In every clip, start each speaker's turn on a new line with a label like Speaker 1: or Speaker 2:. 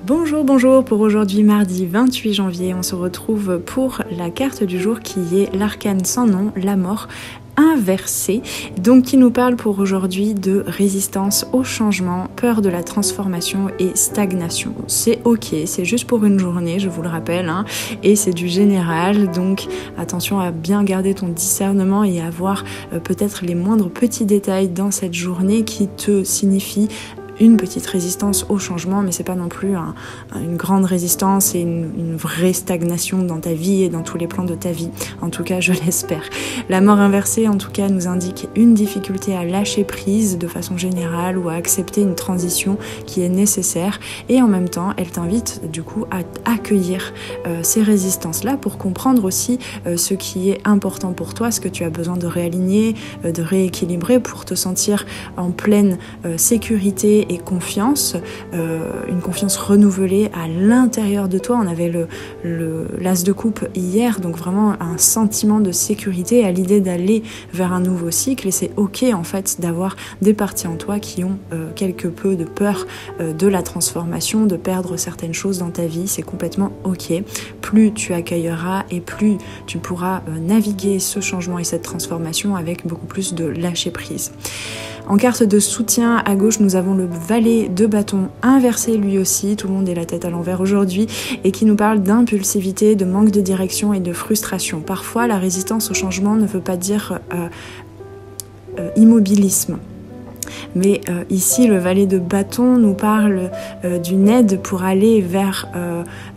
Speaker 1: Bonjour, bonjour, pour aujourd'hui mardi 28 janvier, on se retrouve pour la carte du jour qui est l'arcane sans nom, la mort inversée, donc qui nous parle pour aujourd'hui de résistance au changement, peur de la transformation et stagnation. C'est ok, c'est juste pour une journée, je vous le rappelle, hein, et c'est du général, donc attention à bien garder ton discernement et à voir peut-être les moindres petits détails dans cette journée qui te signifient une petite résistance au changement, mais c'est pas non plus une grande résistance et une vraie stagnation dans ta vie et dans tous les plans de ta vie. En tout cas, je l'espère. La mort inversée, en tout cas, nous indique une difficulté à lâcher prise de façon générale ou à accepter une transition qui est nécessaire. Et en même temps, elle t'invite du coup à accueillir ces résistances-là pour comprendre aussi ce qui est important pour toi, ce que tu as besoin de réaligner, de rééquilibrer pour te sentir en pleine sécurité et confiance, une confiance renouvelée à l'intérieur de toi. On avait l'as de coupe hier, donc vraiment un sentiment de sécurité à l'idée d'aller vers un nouveau cycle, et c'est ok en fait d'avoir des parties en toi qui ont quelque peu de peur de la transformation, de perdre certaines choses dans ta vie, c'est complètement ok. Plus tu accueilleras et plus tu pourras naviguer ce changement et cette transformation avec beaucoup plus de lâcher prise. En carte de soutien, à gauche, nous avons le valet de bâton inversé lui aussi, tout le monde est la tête à l'envers aujourd'hui, et qui nous parle d'impulsivité, de manque de direction et de frustration. Parfois, la résistance au changement ne veut pas dire immobilisme. Mais ici, le valet de bâton nous parle d'une aide pour aller vers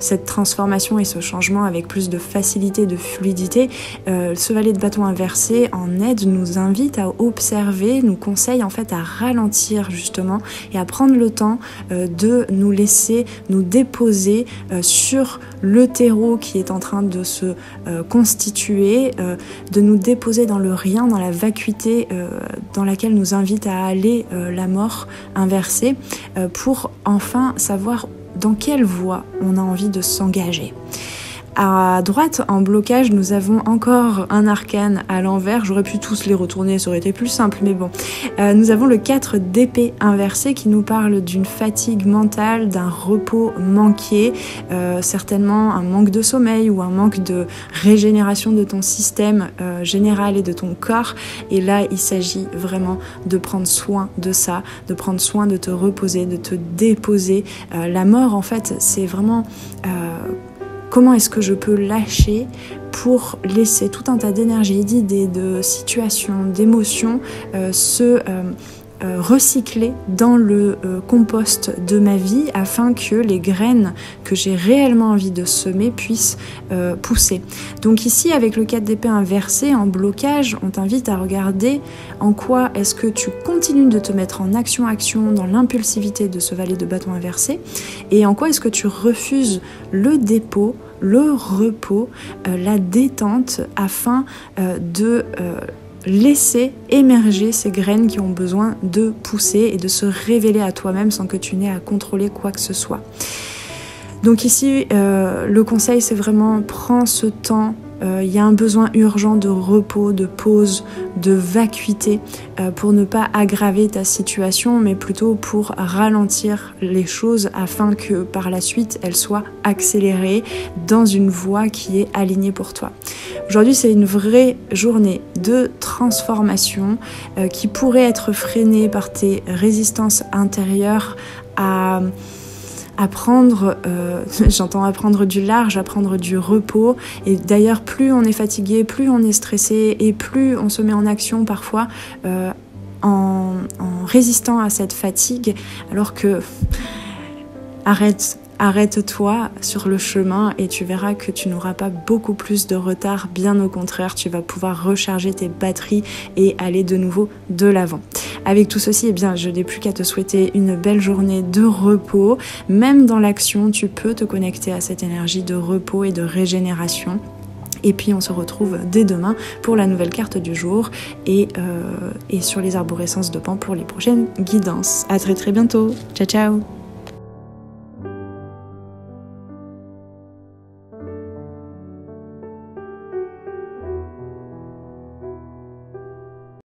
Speaker 1: cette transformation et ce changement avec plus de facilité, de fluidité. Ce valet de bâton inversé en aide nous invite à observer, nous conseille en fait à ralentir justement et à prendre le temps de nous laisser nous déposer sur le terreau qui est en train de se constituer, de nous déposer dans le rien, dans la vacuité dans laquelle nous invite à aller la mort inversée, pour enfin savoir dans quelle voie on a envie de s'engager. À droite, en blocage, nous avons encore un arcane à l'envers. J'aurais pu tous les retourner, ça aurait été plus simple, mais bon. Nous avons le 4 d'épée inversé qui nous parle d'une fatigue mentale, d'un repos manqué, certainement un manque de sommeil ou un manque de régénération de ton système général et de ton corps. Et là, il s'agit vraiment de prendre soin de ça, de prendre soin de te reposer, de te déposer. La mort, en fait, c'est vraiment... comment est-ce que je peux lâcher pour laisser tout un tas d'énergie, d'idées, de situations, d'émotions se recycler dans le compost de ma vie afin que les graines que j'ai réellement envie de semer puissent pousser. Donc ici, avec le 4 d'épée inversé en blocage, on t'invite à regarder en quoi est-ce que tu continues de te mettre en action dans l'impulsivité de ce valet de bâton inversé, et en quoi est-ce que tu refuses le dépôt, le repos, la détente afin de laisser émerger ces graines qui ont besoin de pousser et de se révéler à toi-même sans que tu n'aies à contrôler quoi que ce soit. Donc ici, le conseil, c'est vraiment prends ce temps. Il y a un besoin urgent de repos, de pause, de vacuité pour ne pas aggraver ta situation, mais plutôt pour ralentir les choses afin que par la suite elles soient accélérées dans une voie qui est alignée pour toi. Aujourd'hui, c'est une vraie journée de transformation qui pourrait être freinée par tes résistances intérieures à prendre, j'entends à prendre du large, à prendre du repos. Et d'ailleurs, plus on est fatigué, plus on est stressé et plus on se met en action parfois en résistant à cette fatigue, alors que arrête-toi sur le chemin et tu verras que tu n'auras pas beaucoup plus de retard, bien au contraire, tu vas pouvoir recharger tes batteries et aller de nouveau de l'avant. Avec tout ceci, eh bien, je n'ai plus qu'à te souhaiter une belle journée de repos. Même dans l'action, tu peux te connecter à cette énergie de repos et de régénération. Et puis on se retrouve dès demain pour la nouvelle carte du jour et sur les arborescences de Pan pour les prochaines guidances. À très très bientôt. Ciao ciao.